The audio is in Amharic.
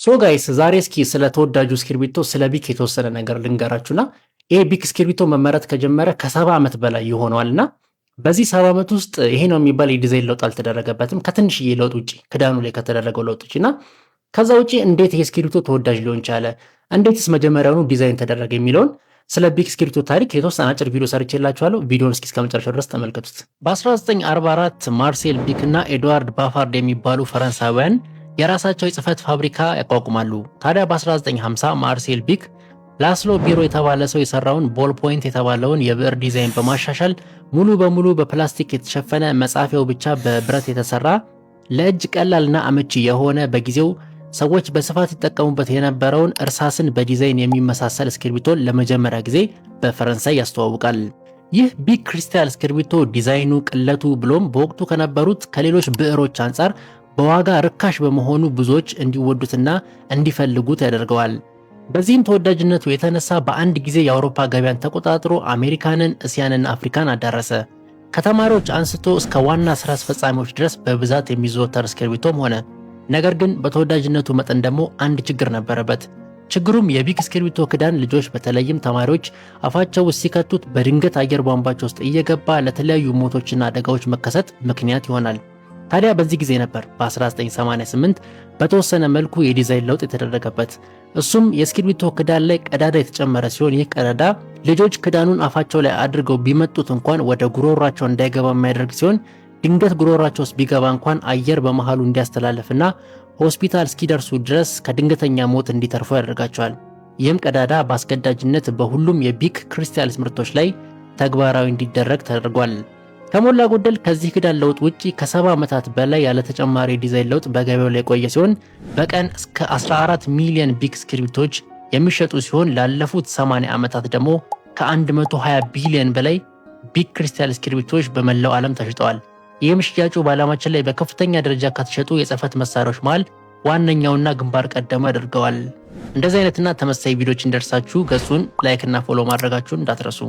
ጋይስ ዛሬ እስኪ ስለ ተወዳጁ እስክርቢቶ ስለ ቢክ የተወሰነ ነገር ልንገራችሁና ይሄ ቢክ እስክርቢቶ መመረት ከጀመረ ከ70 ዓመት በላይ ይሆነዋልና በዚህ 70 ዓመት ውስጥ ይሄ ነው የሚባል የዲዛይን ለውጥ አልተደረገበትም ከትንሽዬ ለውጥ ውጪ ክዳኑ ላይ ከተደረገው ለውጥ ውጪና ከዛ ውጪ እንዴት ይሄ እስክርቢቶ ተወዳጅ ሊሆን ቻለ እንዴትስ መጀመሪያውኑ ዲዛይን ተደረገ የሚለውን ስለ ቢክ እስክርቢቶ ታሪክ የተወሰነ አጭር ቪዲዮ ሰርቼላችኋለሁ። ቪዲዮውን እስኪ እስከመጨረሻው ድረስ ተመልከቱት። በ1944 ማርሴል ቢክ እና ኤድዋርድ ባፋርድ የሚባሉ ፈረንሳውያን የራሳቸው የጽህፈት ፋብሪካ ያቋቁማሉ። ታዲያ በ1950 ማርሴል ቢክ ላስሎ ቢሮ የተባለ ሰው የሰራውን ቦል ፖይንት የተባለውን የብዕር ዲዛይን በማሻሻል ሙሉ በሙሉ በፕላስቲክ የተሸፈነ መጻፊያው ብቻ በብረት የተሰራ ለእጅ ቀላልና አመቺ የሆነ በጊዜው ሰዎች በስፋት ይጠቀሙበት የነበረውን እርሳስን በዲዛይን የሚመሳሰል እስክርቢቶን ለመጀመሪያ ጊዜ በፈረንሳይ ያስተዋውቃል። ይህ ቢክ ክሪስታል እስክርቢቶ ዲዛይኑ፣ ቅለቱ ብሎም በወቅቱ ከነበሩት ከሌሎች ብዕሮች አንጻር በዋጋ ርካሽ በመሆኑ ብዙዎች እንዲወዱትና እንዲፈልጉት ያደርገዋል። በዚህም ተወዳጅነቱ የተነሳ በአንድ ጊዜ የአውሮፓ ገበያን ተቆጣጥሮ አሜሪካንን፣ እስያንና አፍሪካን አዳረሰ። ከተማሪዎች አንስቶ እስከ ዋና ስራ አስፈጻሚዎች ድረስ በብዛት የሚዘወተር እስክርቢቶም ሆነ። ነገር ግን በተወዳጅነቱ መጠን ደግሞ አንድ ችግር ነበረበት። ችግሩም የቢክ እስክርቢቶ ክዳን ልጆች በተለይም ተማሪዎች አፋቸው ውስጥ ሲከቱት በድንገት አየር ቧንቧቸው ውስጥ እየገባ ለተለያዩ ሞቶችና አደጋዎች መከሰት ምክንያት ይሆናል። ታዲያ በዚህ ጊዜ ነበር በ1988 በተወሰነ መልኩ የዲዛይን ለውጥ የተደረገበት። እሱም የእስክርቢቶ ክዳን ላይ ቀዳዳ የተጨመረ ሲሆን ይህ ቀዳዳ ልጆች ክዳኑን አፋቸው ላይ አድርገው ቢመጡት እንኳን ወደ ጉሮሯቸው እንዳይገባ የሚያደርግ ሲሆን ድንገት ጉሮሯቸው ውስጥ ቢገባ እንኳን አየር በመሃሉ እንዲያስተላልፍና ሆስፒታል እስኪደርሱ ድረስ ከድንገተኛ ሞት እንዲተርፉ ያደርጋቸዋል። ይህም ቀዳዳ በአስገዳጅነት በሁሉም የቢክ ክሪስታል ምርቶች ላይ ተግባራዊ እንዲደረግ ተደርጓል። ከሞላ ጎደል ከዚህ ክዳን ለውጥ ውጪ ከ70 ዓመታት በላይ ያለ ተጨማሪ ዲዛይን ለውጥ በገበያው ላይ ቆየ ሲሆን በቀን እስከ 14 ሚሊዮን ቢክ እስክርቢቶች የሚሸጡ ሲሆን ላለፉት 80 ዓመታት ደግሞ ከ120 ቢሊዮን በላይ ቢክ ክሪስታል እስክርቢቶች በመላው ዓለም ተሽጠዋል። ይህም ሽያጩ በዓለማችን ላይ በከፍተኛ ደረጃ ከተሸጡ የጽህፈት መሳሪያዎች መሃል ዋነኛውና ግንባር ቀደሙ ያደርገዋል። እንደዚህ አይነትና ተመሳሳይ ቪዲዮዎች እንደርሳችሁ ገጹን ላይክ እና ፎሎ ማድረጋችሁን እንዳትረሱ።